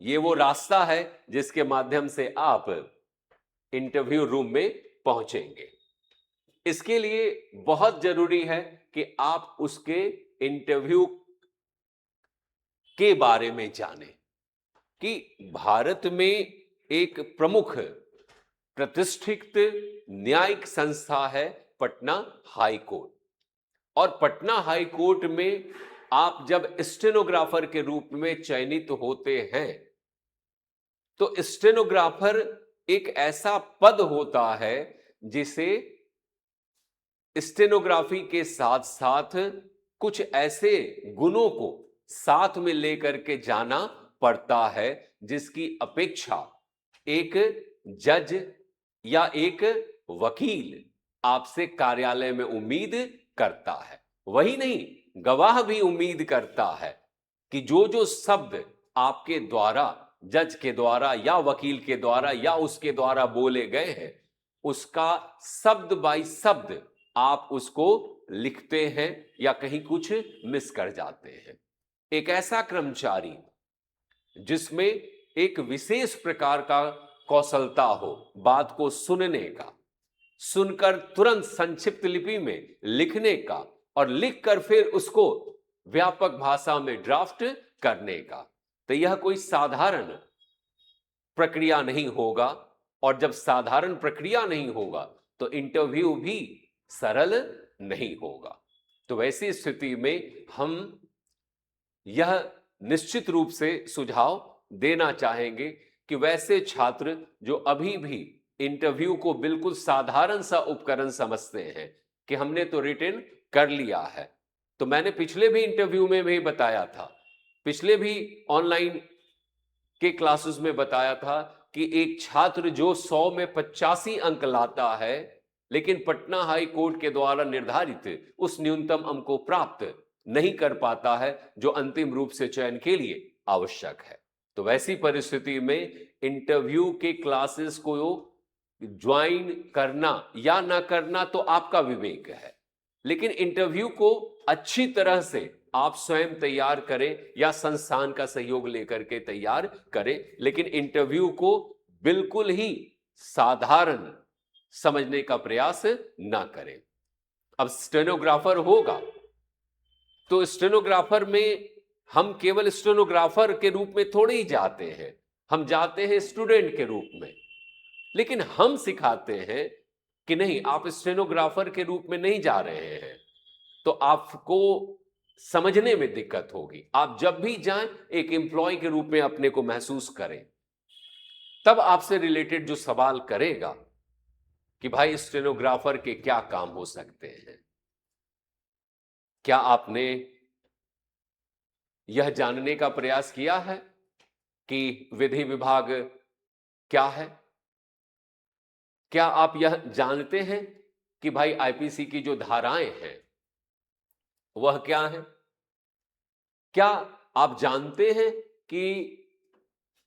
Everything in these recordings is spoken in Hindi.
ये वो रास्ता है जिसके माध्यम से आप इंटरव्यू रूम में पहुंचेंगे। इसके लिए बहुत जरूरी है कि आप उसके इंटरव्यू के बारे में जानें कि भारत में एक प्रमुख प्रतिष्ठित न्यायिक संस्था है पटना हाई कोर्ट। और पटना हाई कोर्ट में आप जब स्टेनोग्राफर के रूप में चयनित होते हैं तो स्टेनोग्राफर एक ऐसा पद होता है जिसे स्टेनोग्राफी के साथ साथ कुछ ऐसे गुणों को साथ में लेकर के जाना पड़ता है जिसकी अपेक्षा एक जज या एक वकील आपसे कार्यालय में उम्मीद करता है। वही नहीं, गवाह भी उम्मीद करता है कि जो जो शब्द आपके द्वारा, जज के द्वारा या वकील के द्वारा या उसके द्वारा बोले गए हैं, उसका शब्द बाय शब्द आप उसको लिखते हैं या कहीं कुछ मिस कर जाते हैं। एक ऐसा कर्मचारी जिसमें एक विशेष प्रकार का कौशलता हो बात को सुनने का, सुनकर तुरंत संक्षिप्त लिपि में लिखने का और लिखकर फिर उसको व्यापक भाषा में ड्राफ्ट करने का, तो यह कोई साधारण प्रक्रिया नहीं होगा। और जब साधारण प्रक्रिया नहीं होगा तो इंटरव्यू भी सरल नहीं होगा। तो वैसी स्थिति में हम यह निश्चित रूप से सुझाव देना चाहेंगे कि वैसे छात्र जो अभी भी इंटरव्यू को बिल्कुल साधारण सा उपकरण समझते हैं कि हमने तो रिटन कर लिया है। तो मैंने पिछले भी इंटरव्यू में भी बताया था, पिछले भी ऑनलाइन के क्लासेस में बताया था कि एक छात्र जो 100 में 85 अंक लाता है लेकिन पटना हाई कोर्ट के द्वारा निर्धारित उस न्यूनतम अंक को प्राप्त नहीं कर पाता है जो अंतिम रूप से चयन के लिए आवश्यक है। तो वैसी परिस्थिति में इंटरव्यू के क्लासेस को ज्वाइन करना या ना करना तो आपका विवेक है, लेकिन इंटरव्यू को अच्छी तरह से आप स्वयं तैयार करें या संस्थान का सहयोग लेकर के तैयार करें, लेकिन इंटरव्यू को बिल्कुल ही साधारण समझने का प्रयास ना करें। अब स्टेनोग्राफर होगा तो स्टेनोग्राफर में हम केवल स्टेनोग्राफर के रूप में थोड़े ही जाते हैं, हम जाते हैं स्टूडेंट के रूप में। लेकिन हम सिखाते हैं कि नहीं, आप स्टेनोग्राफर के रूप में नहीं जा रहे हैं तो आपको समझने में दिक्कत होगी। आप जब भी जाएं एक एम्प्लॉय के रूप में अपने को महसूस करें। तब आपसे रिलेटेड जो सवाल करेगा कि भाई स्टेनोग्राफर के क्या काम हो सकते हैं, क्या आपने यह जानने का प्रयास किया है कि विधि विभाग क्या है? क्या आप यह जानते हैं कि भाई आईपीसी की जो धाराएं हैं वह क्या है? क्या आप जानते हैं कि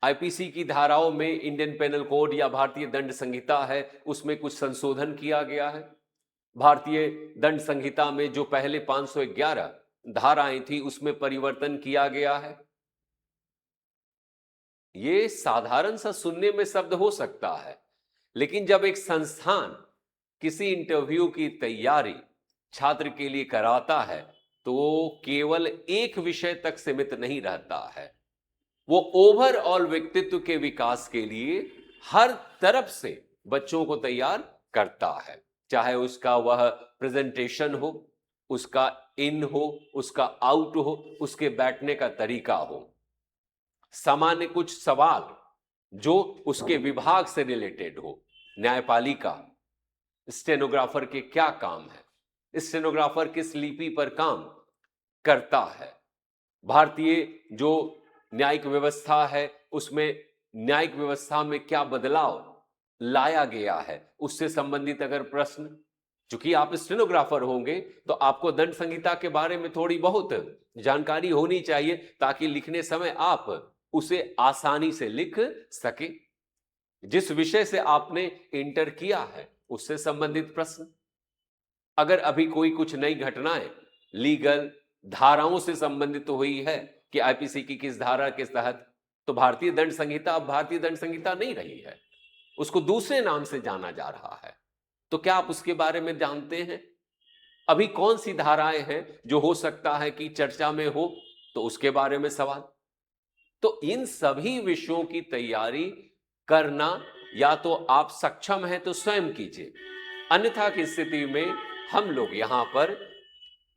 आईपीसी की धाराओं में इंडियन पेनल कोड या भारतीय दंड संहिता है उसमें कुछ संशोधन किया गया है? भारतीय दंड संहिता में जो पहले 511 धाराएं थी उसमें परिवर्तन किया गया है। ये साधारण सा सुनने में शब्द हो सकता है, लेकिन जब एक संस्थान किसी इंटरव्यू की तैयारी छात्र के लिए कराता है तो वो केवल एक विषय तक सीमित नहीं रहता है, वो ओवरऑल व्यक्तित्व के विकास के लिए हर तरफ से बच्चों को तैयार करता है। चाहे उसका वह प्रेजेंटेशन हो, उसका इन हो, उसका आउट हो, उसके बैठने का तरीका हो, सामान्य कुछ सवाल जो उसके विभाग से रिलेटेड हो। न्यायपालिका, स्टेनोग्राफर के क्या काम है, स्टेनोग्राफर किस लिपि पर काम करता है, भारतीय जो न्यायिक व्यवस्था है उसमें न्यायिक व्यवस्था में क्या बदलाव लाया गया है, उससे संबंधित अगर प्रश्न, चूंकि आप स्टेनोग्राफर होंगे तो आपको दंड संहिता के बारे में थोड़ी बहुत जानकारी होनी चाहिए ताकि लिखने समय आप उसे आसानी से लिख सके। जिस विषय से आपने इंटर किया है उससे संबंधित प्रश्न, अगर अभी कोई कुछ नई घटनाएं लीगल धाराओं से संबंधित हुई है कि आईपीसी की किस धारा के तहत, तो भारतीय दंड संहिता अब भारतीय दंड संहिता नहीं रही है, उसको दूसरे नाम से जाना जा रहा है। तो क्या आप उसके बारे में जानते हैं? अभी कौन सी धाराएं हैं जो हो सकता है कि चर्चा में हो, तो उसके बारे में सवाल। तो इन सभी विषयों की तैयारी करना या तो आप सक्षम हैं तो स्वयं कीजिए, अन्यथा की स्थिति में हम लोग यहां पर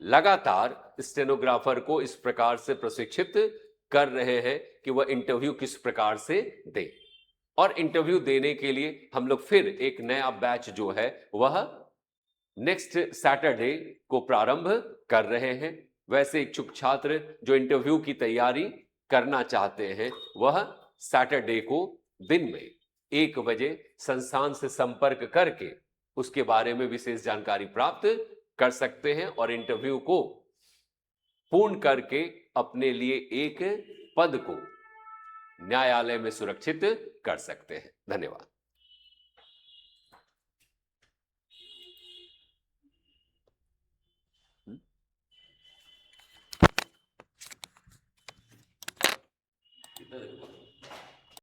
लगातार स्टेनोग्राफर को इस प्रकार से प्रशिक्षित कर रहे हैं कि वह इंटरव्यू किस प्रकार से दे। और इंटरव्यू देने के लिए हम लोग फिर एक नया बैच जो है वह नेक्स्ट सैटरडे को प्रारंभ कर रहे हैं। वैसे इच्छुक छात्र जो इंटरव्यू की तैयारी करना चाहते हैं वह सैटरडे को दिन में 1 बजे संस्थान से संपर्क करके उसके बारे में विशेष जानकारी प्राप्त कर सकते हैं और इंटरव्यू को पूर्ण करके अपने लिए एक पद को न्यायालय में सुरक्षित कर सकते हैं। धन्यवाद।